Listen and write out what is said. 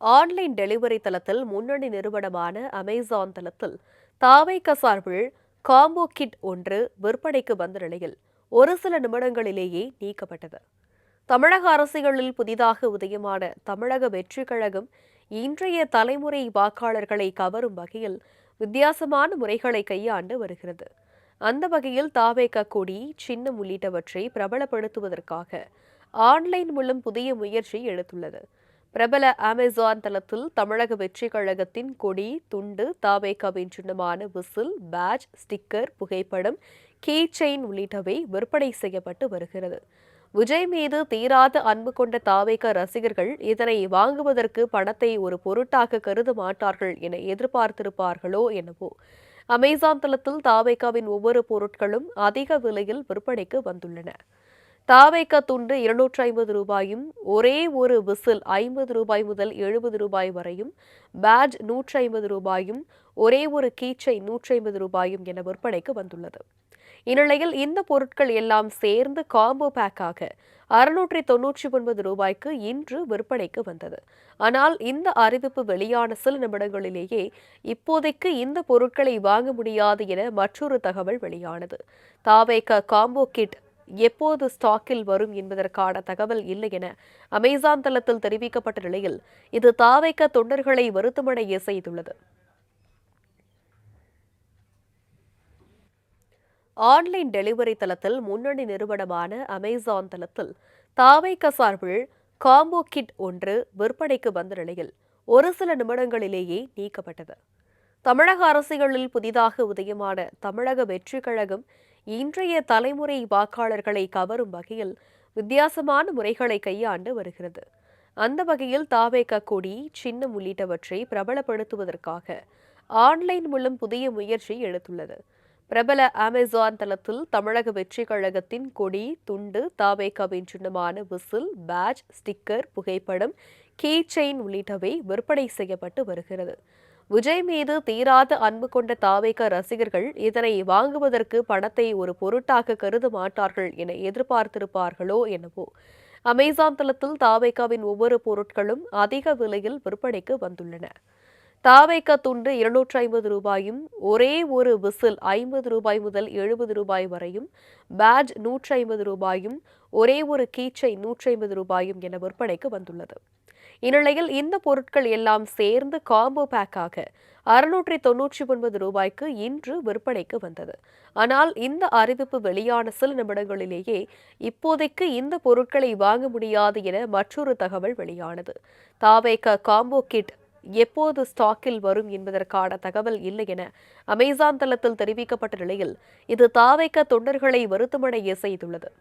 Online delivery தளத்தில் முன்னணி நிறுவனமான அமேசான் தளத்தில் தாவேக சார்பில் காம்போ கிட் ஒன்று விற்பனைக்கு வந்த நிலையில் ஒரு சில நிமிடங்களிலேயே நீக்கப்பட்டது. தமிழக அரசியலில் புதிதாக உதயமான தமிழக வெற்றிக் கழகம் இன்றைய தலைமுறை வாக்காளர்களை கவரும் வகையில் வித்தியாசமான முறைகளை கையாண்டு வருகிறது. அந்த வகையில் தாவேக கொடி, சின்னம் உள்ளிட்டவற்றை பிரபலப்படுத்துவதற்காக ஆன்லைன் மூலம் புதிய முயற்சி எடுத்துள்ளது. பிரபல அமேசான் தளத்தில் தமிழக வெற்றிக் கழகத்தின் கொடி, துண்டு, தாவேகாவின் சின்னமான விசில், பேட்ஜ், ஸ்டிக்கர், புகைப்படம், கீ செயின் உள்ளிட்டவை விற்பனை செய்யப்பட்டு வருகிறது. விஜய் மீது தீராத அன்பு கொண்ட தாவேக ரசிகர்கள் இதனை வாங்குவதற்கு பணத்தை ஒரு பொருட்டாக கருத மாட்டார்கள் என எதிர்பார்த்திருப்பார்களோ என்னவோ. அமேசான் தளத்தில் தாவேகாவின் ஒவ்வொரு பொருட்களும் அதிக விலையில் விற்பனைக்கு வந்துள்ளன. தாவேக துண்டு 250 ரூபாயும், ஒரே ஒரு விசில் 50 ரூபாய் முதல் 70 ரூபாய் வரையும், பேட்ஜ் 150 ரூபாயும், ஒரே ஒரு கீச்செயின் 150 ரூபாயும் என விற்பனைக்கு வந்துள்ளது. இந்நிலையில் இந்த பொருட்கள் எல்லாம் சேர்ந்து காம்போ பேக்காக 699 ரூபாய்க்கு இன்று விற்பனைக்கு வந்தது. ஆனால் இந்த அறிவிப்பு வெளியான சில நிமிடங்களிலேயே இப்போதைக்கு இந்த பொருட்களை வாங்க முடியாது என மற்றொரு தகவல் வெளியானது. தாவேக காம்போ கிட் எப்போது ஸ்டாக்கில் வரும் என்பதற்கான தகவல் இல்லை என அமேசான் தளத்தில் தெரிவிக்கப்பட்ட நிலையில் இது தாவேக தொண்டர்களை வருத்தமடைய செய்துள்ளது. ஆன்லைன் டெலிவரி தளத்தில் முன்னணி நிறுவனமான அமேசான் தளத்தில் தாவேக சார்பில் காம்போ கிட் ஒன்று விற்பனைக்கு வந்த நிலையில் ஒரு சில நிமிடங்களிலேயே நீக்கப்பட்டது. தமிழக அரசியலில் புதிதாக உதயமான தமிழக வெற்றிக் கழகம் இன்றைய தலைமுறை வாக்காளர்களை கவரும் வகையில் வித்தியாசமான முறைகளை கையாண்டு வருகிறது. அந்த வகையில் தாவேக கொடி, சின்னம் உள்ளிட்டவற்றை பிரபலப்படுத்துவதற்காக ஆன்லைன் மூலம் புதிய முயற்சி எடுத்துள்ளது. பிரபல அமேசான் தளத்தில் தமிழக வெற்றிக் கழகத்தின் கொடி, துண்டு, தாவேகாவின் சின்னமான விசில், பேட்ஜ், ஸ்டிக்கர், புகைப்படம், கீ செயின் உள்ளிட்டவை விற்பனை செய்யப்பட்டு வருகிறது. விஜய் மீது தீராத அன்பு கொண்ட தாவேக ரசிகர்கள் இதனை வாங்குவதற்கு பணத்தை ஒரு பொருட்டாக கருத மாட்டார்கள் என எதிர்பார்த்திருப்பார்களோ என்னவோ. அமேசான் தளத்தில் தாவேகாவின் ஒவ்வொரு பொருட்களும் அதிக விலையில் விற்பனைக்கு வந்துள்ளன. தாவேக துண்டு 250 ரூபாயும், ஒரே ஒரு விசில் 50 ரூபாய் முதல் 70 ரூபாய் வரையும், பேட்ஜ் 150 ரூபாயும், ஒரே ஒரு கீச்செயின் 150 ரூபாயும் என விற்பனைக்கு வந்துள்ளது. இந்நிலையில் இந்த பொருட்கள் எல்லாம் சேர்ந்து காம்போ பேக்காக 699 ரூபாய்க்கு இன்று விற்பனைக்கு வந்தது. ஆனால் இந்த அறிவிப்பு வெளியான சில நிமிடங்களிலேயே இப்போதைக்கு இந்த பொருட்களை வாங்க முடியாது என மற்றொரு தகவல் வெளியானது. தாவேக காம்போ கிட் எப்போது ஸ்டாக்கில் வரும் என்பதற்கான தகவல் இல்லை என அமேசான் தளத்தில் தெரிவிக்கப்பட்ட நிலையில் இது தாவேக தொண்டர்களை வருத்தமடைய செய்துள்ளது.